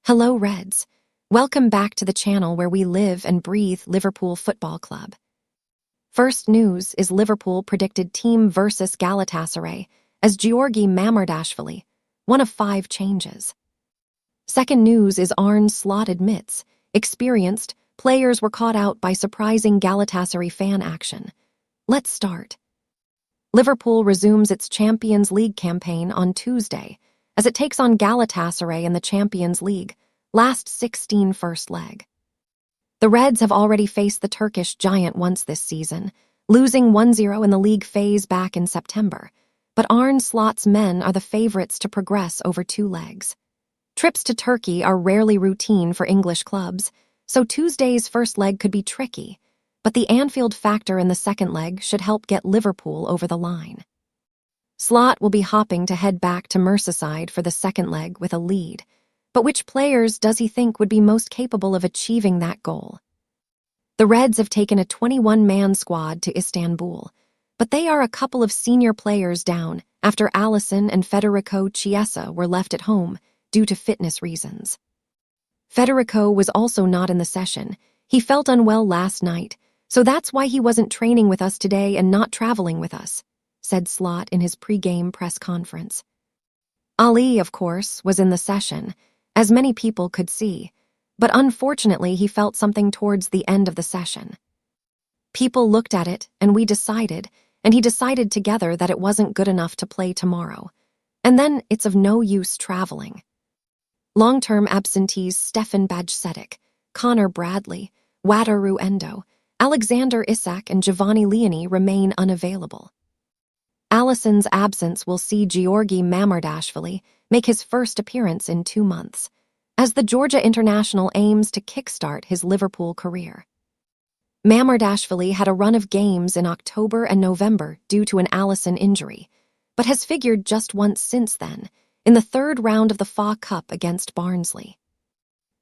Hello, Reds. Welcome back to the channel where we live and breathe Liverpool Football Club. First news is Liverpool predicted team versus Galatasaray as Georgi Mamardashvili, one of 5 changes. Second news is Arne Slot admits experienced players were caught out by surprising Galatasaray fan action. Let's start. Liverpool resumes its Champions League campaign on Tuesday as it takes on Galatasaray in the Champions League, last 16 first leg. The Reds have already faced the Turkish giant once this season, losing 1-0 in the league phase back in September, but Arne Slot's men are the favourites to progress over 2 legs. Trips to Turkey are rarely routine for English clubs, so Tuesday's first leg could be tricky, but the Anfield factor in the second leg should help get Liverpool over the line. Slot will be hopping to head back to Merseyside for the second leg with a lead, but which players does he think would be most capable of achieving that goal? The Reds have taken a 21-man squad to Istanbul, but they are a couple of senior players down after Alisson and Federico Chiesa were left at home due to fitness reasons. Federico was also not in the session. He felt unwell last night, so that's why he wasn't training with us today and not traveling with us, said Slot in his pre-game press conference. Ali, of course, was in the session, as many people could see, but unfortunately he felt something towards the end of the session. People looked at it, and he decided together that it wasn't good enough to play tomorrow, and then it's of no use traveling. Long-term absentees Stefan Bajcetic, Connor Bradley, Wataru Endo, Alexander Isak and Giovanni Leoni remain unavailable. Alisson's absence will see Georgi Mamardashvili make his first appearance in 2 months, as the Georgia international aims to kickstart his Liverpool career. Mamardashvili had a run of games in October and November due to an Alisson injury, but has figured just once since then, in the 3rd round of the FA Cup against Barnsley.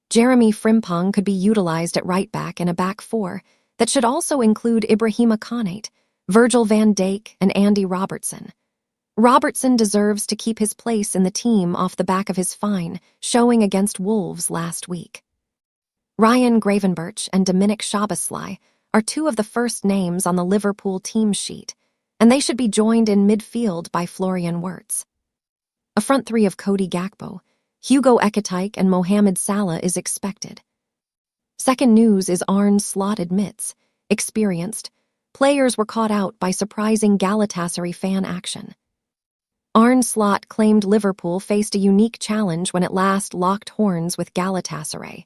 Jeremy Frimpong could be utilized at right-back in a back 4 that should also include Ibrahima Konate, Virgil van Dijk, and Andy Robertson. Robertson deserves to keep his place in the team off the back of his fine showing against Wolves last week. Ryan Gravenberch and Dominic Szoboszlai are 2 of the first names on the Liverpool team sheet, and they should be joined in midfield by Florian Wirtz. A front 3 of Cody Gakpo, Hugo Ekitike, and Mohamed Salah is expected. Second news is Arne Slot admits experienced players were caught out by surprising Galatasaray fan action. Arne Slot claimed Liverpool faced a unique challenge when it last locked horns with Galatasaray,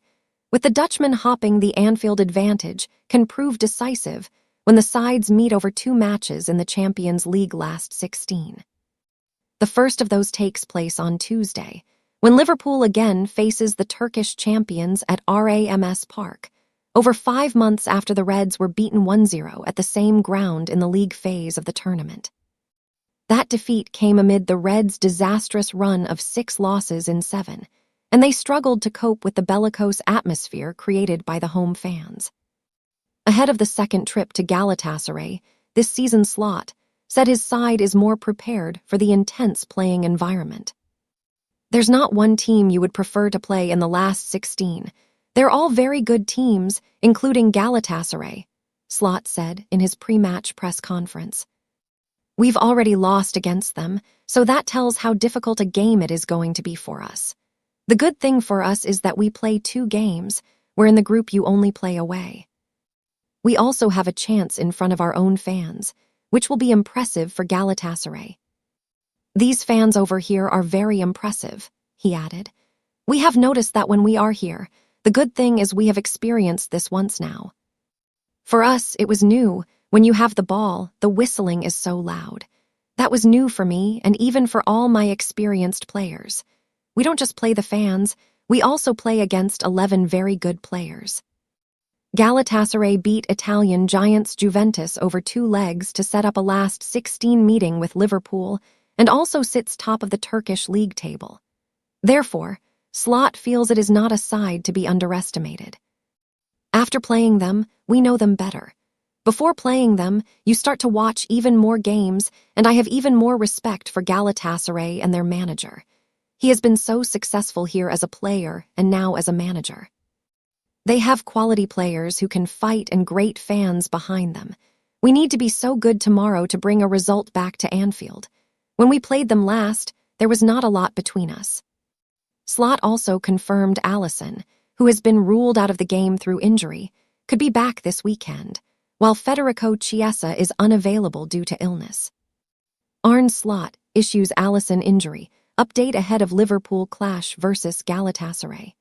with the Dutchman hopping the Anfield advantage can prove decisive when the sides meet over 2 matches in the Champions League last 16. The first of those takes place on Tuesday, when Liverpool again faces the Turkish champions at RAMS Park, over 5 months after the Reds were beaten 1-0 at the same ground in the league phase of the tournament. That defeat came amid the Reds' disastrous run of 6 losses in 7, and they struggled to cope with the bellicose atmosphere created by the home fans. Ahead of the second trip to Galatasaray, this season Slot said his side is more prepared for the intense playing environment. There's not one team you would prefer to play in the last 16. They're all very good teams, including Galatasaray, Slot said in his pre-match press conference. We've already lost against them, so that tells how difficult a game it is going to be for us. The good thing for us is that we play 2 games, where in the group you only play away. We also have a chance in front of our own fans, which will be impressive for Galatasaray. These fans over here are very impressive, he added. We have noticed that when we are here. The good thing is we have experienced this once now. For us, it was new. When you have the ball, the whistling is so loud. That was new for me and even for all my experienced players. We don't just play the fans, we also play against 11 very good players. Galatasaray beat Italian giants Juventus over 2 legs to set up a last 16 meeting with Liverpool and also sits top of the Turkish league table. Therefore, Slot feels it is not a side to be underestimated. After playing them, we know them better. Before playing them, you start to watch even more games, and I have even more respect for Galatasaray and their manager. He has been so successful here as a player and now as a manager. They have quality players who can fight and great fans behind them. We need to be so good tomorrow to bring a result back to Anfield. When we played them last, there was not a lot between us. Slot also confirmed Alisson, who has been ruled out of the game through injury, could be back this weekend, while Federico Chiesa is unavailable due to illness. Arne Slot issues Alisson injury, update ahead of Liverpool clash versus Galatasaray.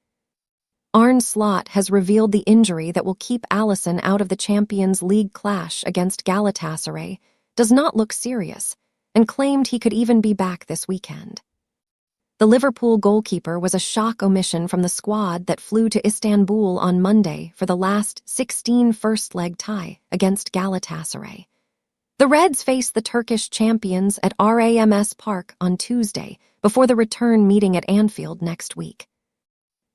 Arne Slot has revealed the injury that will keep Alisson out of the Champions League clash against Galatasaray does not look serious, and claimed he could even be back this weekend. The Liverpool goalkeeper was a shock omission from the squad that flew to Istanbul on Monday for the last 16 first-leg tie against Galatasaray. The Reds face the Turkish champions at Rams Park on Tuesday before the return meeting at Anfield next week.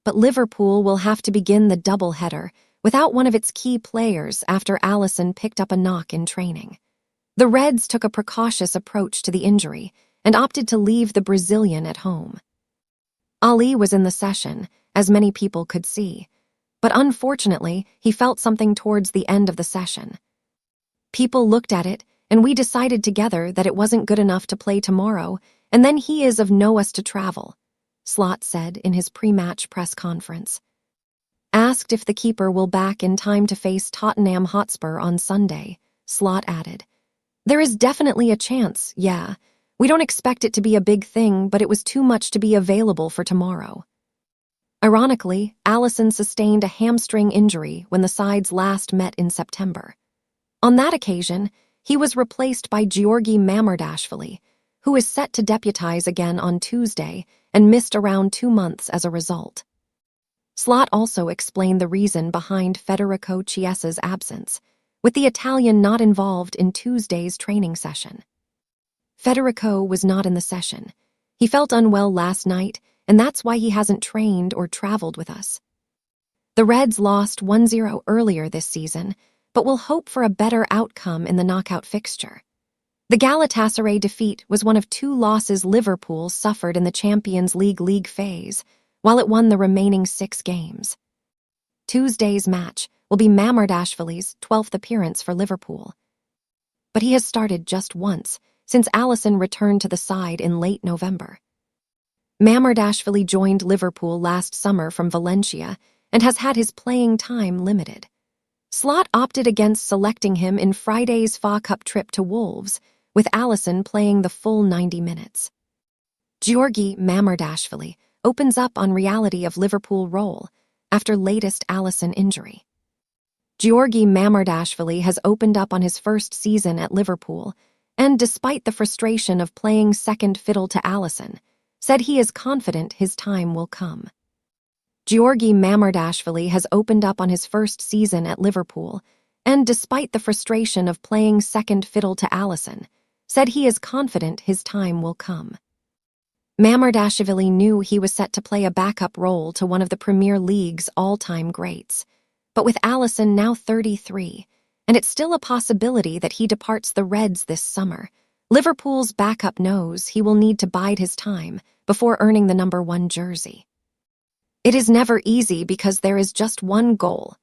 But Liverpool will have to begin the doubleheader without one of its key players after Alisson picked up a knock in training. The Reds took a precautious approach to the injury and opted to leave the Brazilian at home. Ali was in the session, as many people could see, but unfortunately, he felt something towards the end of the session. People looked at it, and we decided together that it wasn't good enough to play tomorrow, and then he is of no us to travel, Slot said in his pre-match press conference. Asked if the keeper will back in time to face Tottenham Hotspur on Sunday, Slot added, "There is definitely a chance, yeah. We don't expect it to be a big thing, but it was too much to be available for tomorrow." Ironically, Alisson sustained a hamstring injury when the sides last met in September. On that occasion, he was replaced by Georgi Mamardashvili, who is set to deputize again on Tuesday and missed around 2 months as a result. Slot also explained the reason behind Federico Chiesa's absence, with the Italian not involved in Tuesday's training session. Federico was not in the session. He felt unwell last night, and that's why he hasn't trained or traveled with us. The Reds lost 1-0 earlier this season, but will hope for a better outcome in the knockout fixture. The Galatasaray defeat was one of 2 losses Liverpool suffered in the Champions League phase, while it won the remaining 6 games. Tuesday's match will be Mamardashvili's 12th appearance for Liverpool. But he has started just once, since Alisson returned to the side in late November. Mamardashvili joined Liverpool last summer from Valencia and has had his playing time limited. Slot opted against selecting him in Friday's FA Cup trip to Wolves, with Alisson playing the full 90 minutes. Georgi Mamardashvili opens up on reality of Liverpool role after latest Alisson injury. Georgi Mamardashvili has opened up on his first season at Liverpool and, despite the frustration of playing second fiddle to Alisson, said he is confident his time will come. Georgi Mamardashvili has opened up on his first season at Liverpool and, despite the frustration of playing second fiddle to Alisson, said he is confident his time will come. Mamardashvili knew he was set to play a backup role to one of the Premier League's all-time greats, but with Alisson now 33, and it's still a possibility that he departs the Reds this summer, Liverpool's backup knows he will need to bide his time before earning the number 1 jersey. "It is never easy because there is just one goal,"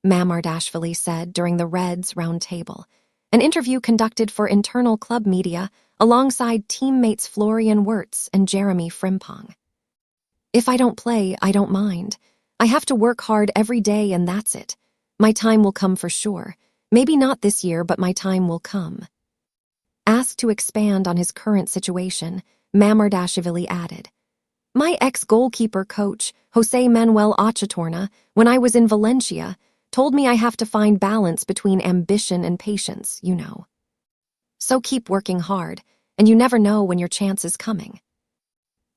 Mamardashvili said during the Reds roundtable, an interview conducted for internal club media alongside teammates Florian Wirtz and Jeremy Frimpong. "If I don't play, I don't mind. I have to work hard every day and that's it. My time will come for sure. Maybe not this year, but my time will come." Asked to expand on his current situation, Mamardashvili added, "My ex-goalkeeper coach, Jose Manuel Achatorna, when I was in Valencia, told me I have to find balance between ambition and patience, you know. So keep working hard, and you never know when your chance is coming.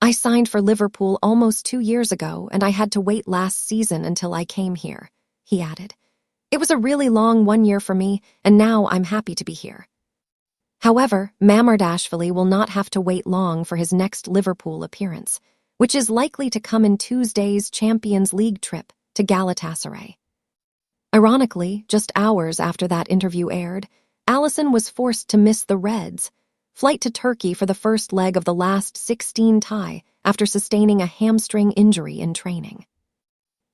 I signed for Liverpool almost 2 years ago, and I had to wait last season until I came here," he added. "It was a really long 1 year for me, and now I'm happy to be here." However, Mamardashvili will not have to wait long for his next Liverpool appearance, which is likely to come in Tuesday's Champions League trip to Galatasaray. Ironically, just hours after that interview aired, Alisson was forced to miss the Reds, flight to Turkey for the first leg of the last 16 tie after sustaining a hamstring injury in training.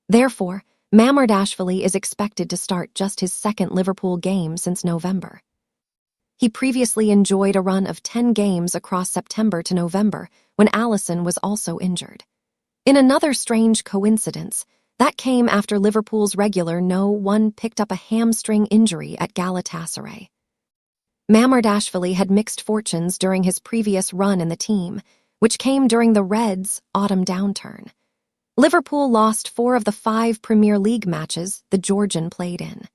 Therefore, Mamardashvili is expected to start just his second Liverpool game since November. He previously enjoyed a run of 10 games across September to November when Alisson was also injured. In another strange coincidence, that came after Liverpool's regular No-1 picked up a hamstring injury at Galatasaray. Mamardashvili had mixed fortunes during his previous run in the team, which came during the Reds' autumn downturn. Liverpool lost 4 of the 5 Premier League matches the Georgian played in.